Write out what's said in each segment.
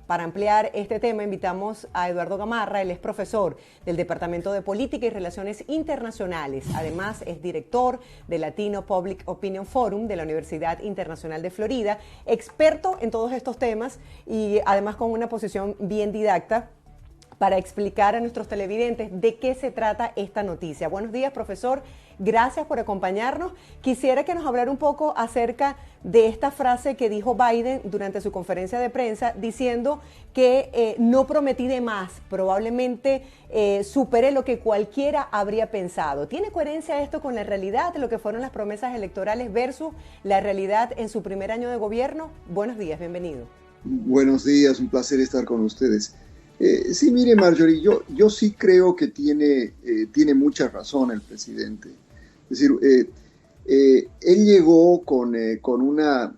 Para ampliar este tema invitamos a Eduardo Gamarra. Él es profesor del Departamento de Política y Relaciones Internacionales. Además es director del Latino Public Opinion Forum de la Universidad Internacional de Florida, experto en todos estos temas y además con una posición bien didacta para explicar a nuestros televidentes de qué se trata esta noticia. Buenos días, profesor. Gracias por acompañarnos. Quisiera que nos hablara un poco acerca de esta frase que dijo Biden durante su conferencia de prensa, diciendo que no prometí de más, probablemente superé lo que cualquiera habría pensado. ¿Tiene coherencia esto con la realidad, lo que fueron las promesas electorales versus la realidad en su primer año de gobierno? Buenos días, bienvenido. Buenos días, un placer estar con ustedes. Sí, mire, Marjorie, yo sí creo que tiene mucha razón el presidente. Es decir, él llegó con una,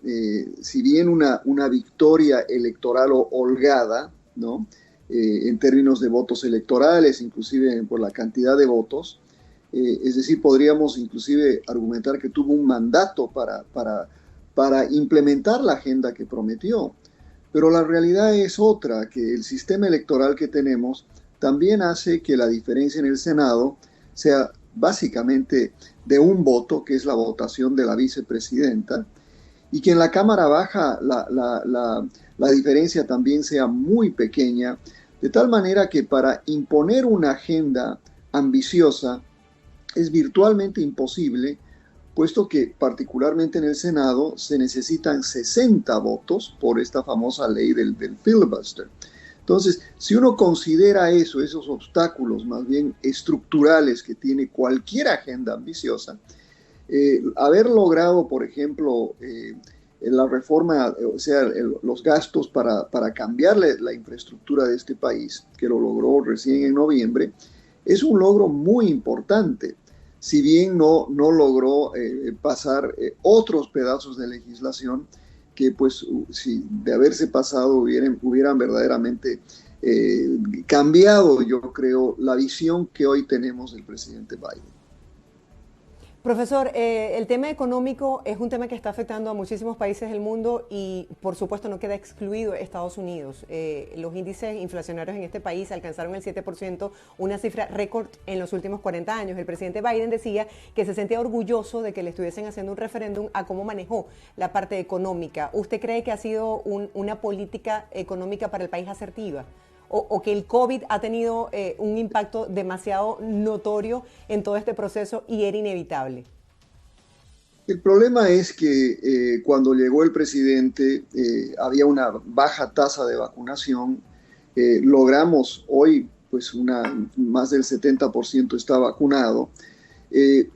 si bien una victoria electoral holgada, ¿no? En términos de votos electorales, inclusive por la cantidad de votos, es decir, podríamos inclusive argumentar que tuvo un mandato para implementar la agenda que prometió. Pero la realidad es otra, que el sistema electoral que tenemos también hace que la diferencia en el Senado sea básicamente de un voto, que es la votación de la vicepresidenta, y que en la Cámara Baja la diferencia también sea muy pequeña, de tal manera que para imponer una agenda ambiciosa es virtualmente imposible, puesto que particularmente en el Senado se necesitan 60 votos por esta famosa ley del filibuster. Entonces, si uno considera esos obstáculos más bien estructurales que tiene cualquier agenda ambiciosa, haber logrado, por ejemplo, la reforma, o sea, los gastos para cambiar la infraestructura de este país, que lo logró recién en noviembre, es un logro muy importante. Si bien no logró pasar otros pedazos de legislación que, pues, si de haberse pasado hubieran verdaderamente cambiado, yo creo, la visión que hoy tenemos del presidente Biden. Profesor, el tema económico es un tema que está afectando a muchísimos países del mundo y por supuesto no queda excluido Estados Unidos. Los índices inflacionarios en este país alcanzaron el 7%, una cifra récord en los últimos 40 años. El presidente Biden decía que se sentía orgulloso de que le estuviesen haciendo un referéndum a cómo manejó la parte económica. ¿Usted cree que ha sido una política económica para el país asertiva? O que el COVID ha tenido un impacto demasiado notorio en todo este proceso y era inevitable? El problema es que cuando llegó el presidente había una baja tasa de vacunación. Logramos hoy, pues más del 70% está vacunado. Y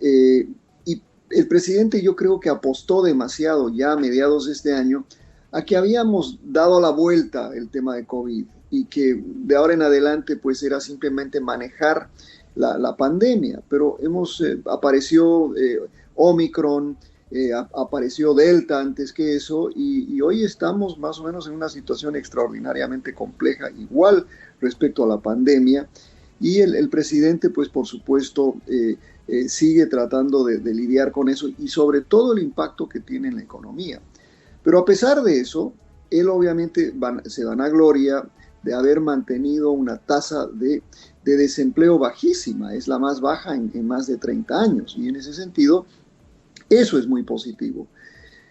el presidente yo creo que apostó demasiado ya a mediados de este año a que habíamos dado la vuelta el tema de COVID y que de ahora en adelante pues era simplemente manejar la pandemia, pero apareció Omicron, apareció Delta antes que eso y hoy estamos más o menos en una situación extraordinariamente compleja, igual respecto a la pandemia, y el presidente pues por supuesto sigue tratando de lidiar con eso y sobre todo el impacto que tiene en la economía. Pero a pesar de eso, él obviamente se vanagloria de haber mantenido una tasa de desempleo bajísima, es la más baja en más de 30 años, y en ese sentido, eso es muy positivo.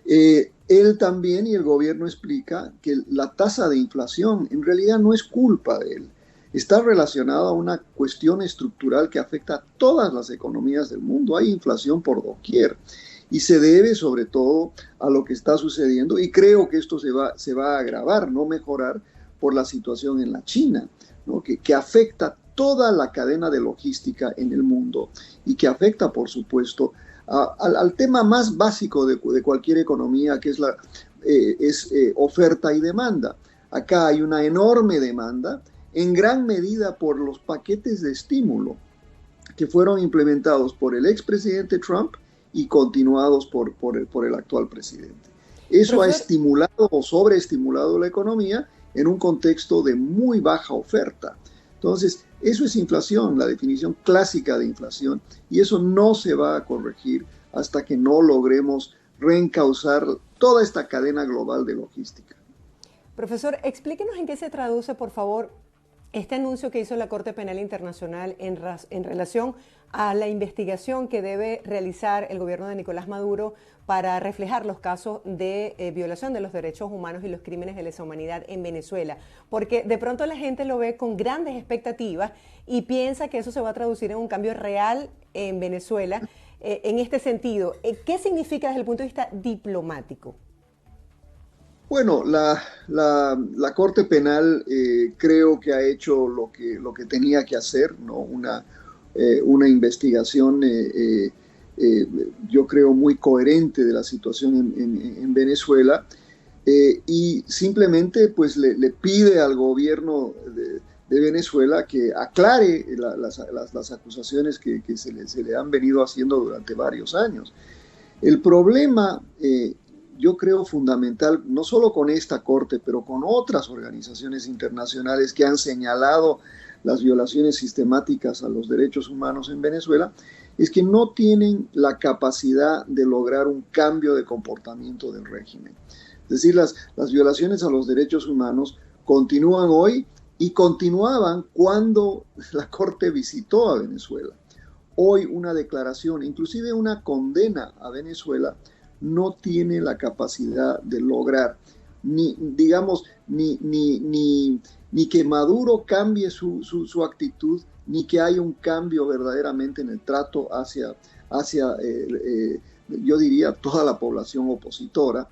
Él también y el gobierno explica que la tasa de inflación en realidad no es culpa de él, está relacionada a una cuestión estructural que afecta a todas las economías del mundo, hay inflación por doquier. Y se debe sobre todo a lo que está sucediendo, y creo que esto se va a agravar, no mejorar, por la situación en la China, ¿no? que afecta toda la cadena de logística en el mundo y que afecta, por supuesto, al tema más básico de cualquier economía, que es oferta y demanda. Acá hay una enorme demanda, en gran medida por los paquetes de estímulo que fueron implementados por el expresidente Trump y continuados por el actual presidente. Eso ha estimulado o sobreestimulado la economía en un contexto de muy baja oferta. Entonces, eso es inflación, la definición clásica de inflación, y eso no se va a corregir hasta que no logremos reencauzar toda esta cadena global de logística. Profesor, explíquenos en qué se traduce, por favor, este anuncio que hizo la Corte Penal Internacional en relación a la investigación que debe realizar el gobierno de Nicolás Maduro para reflejar los casos de violación de los derechos humanos y los crímenes de lesa humanidad en Venezuela. Porque de pronto la gente lo ve con grandes expectativas y piensa que eso se va a traducir en un cambio real en Venezuela. En este sentido, ¿qué significa desde el punto de vista diplomático? Bueno, la Corte Penal creo que ha hecho lo que tenía que hacer, ¿no? Una investigación, yo creo, muy coherente de la situación en Venezuela, y simplemente pues le pide al gobierno de Venezuela que aclare las acusaciones que se le han venido haciendo durante varios años. El problema, yo creo, fundamental, no solo con esta Corte, pero con otras organizaciones internacionales que han señalado las violaciones sistemáticas a los derechos humanos en Venezuela, es que no tienen la capacidad de lograr un cambio de comportamiento del régimen. Es decir, las violaciones a los derechos humanos continúan hoy y continuaban cuando la Corte visitó a Venezuela. Hoy una declaración, inclusive una condena a Venezuela, no tiene la capacidad de lograr ni que Maduro cambie su actitud, ni que haya un cambio verdaderamente en el trato hacia yo diría, toda la población opositora.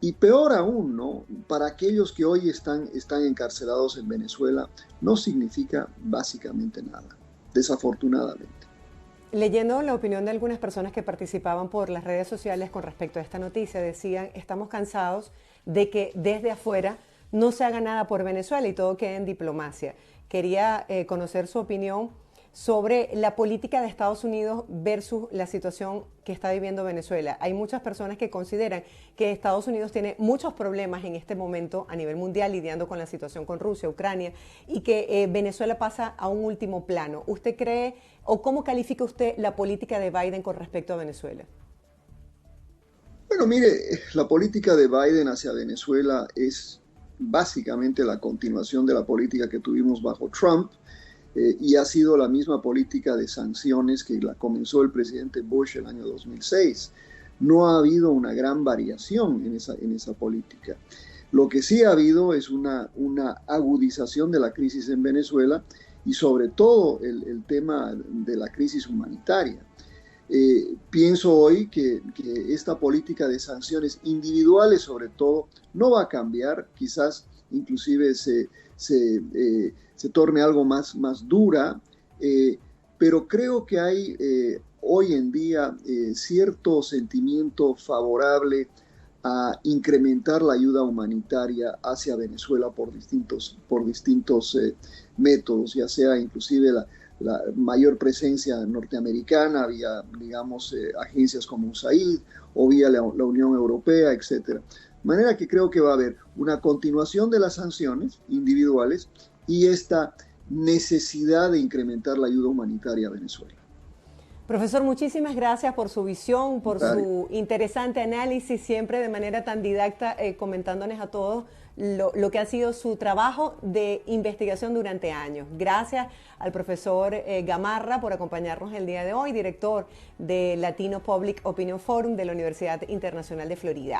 Y peor aún, ¿no? Para aquellos que hoy están encarcelados en Venezuela, no significa básicamente nada, desafortunadamente. Leyendo la opinión de algunas personas que participaban por las redes sociales con respecto a esta noticia, decían: estamos cansados de que desde afuera no se haga nada por Venezuela y todo quede en diplomacia. Quería conocer su opinión sobre la política de Estados Unidos versus la situación que está viviendo Venezuela. Hay muchas personas que consideran que Estados Unidos tiene muchos problemas en este momento a nivel mundial lidiando con la situación con Rusia, Ucrania, y que Venezuela pasa a un último plano. ¿Usted cree o cómo califica usted la política de Biden con respecto a Venezuela? Bueno, mire, la política de Biden hacia Venezuela es básicamente la continuación de la política que tuvimos bajo Trump, y ha sido la misma política de sanciones que la comenzó el presidente Bush el año 2006. No ha habido una gran variación en esa política. Lo que sí ha habido es una agudización de la crisis en Venezuela y sobre todo el tema de la crisis humanitaria. Pienso hoy que esta política de sanciones individuales sobre todo no va a cambiar, quizás inclusive se torne algo más dura, pero creo que hay hoy en día cierto sentimiento favorable a incrementar la ayuda humanitaria hacia Venezuela por distintos métodos, ya sea inclusive la mayor presencia norteamericana vía, digamos, agencias como USAID o vía la Unión Europea, etcétera. De manera que creo que va a haber una continuación de las sanciones individuales y esta necesidad de incrementar la ayuda humanitaria a Venezuela. Profesor, muchísimas gracias por su visión, por su interesante análisis, siempre de manera tan didacta, comentándonos a todos lo que ha sido su trabajo de investigación durante años. Gracias al profesor Gamarra por acompañarnos el día de hoy, director de Latino Public Opinion Forum de la Universidad Internacional de Florida.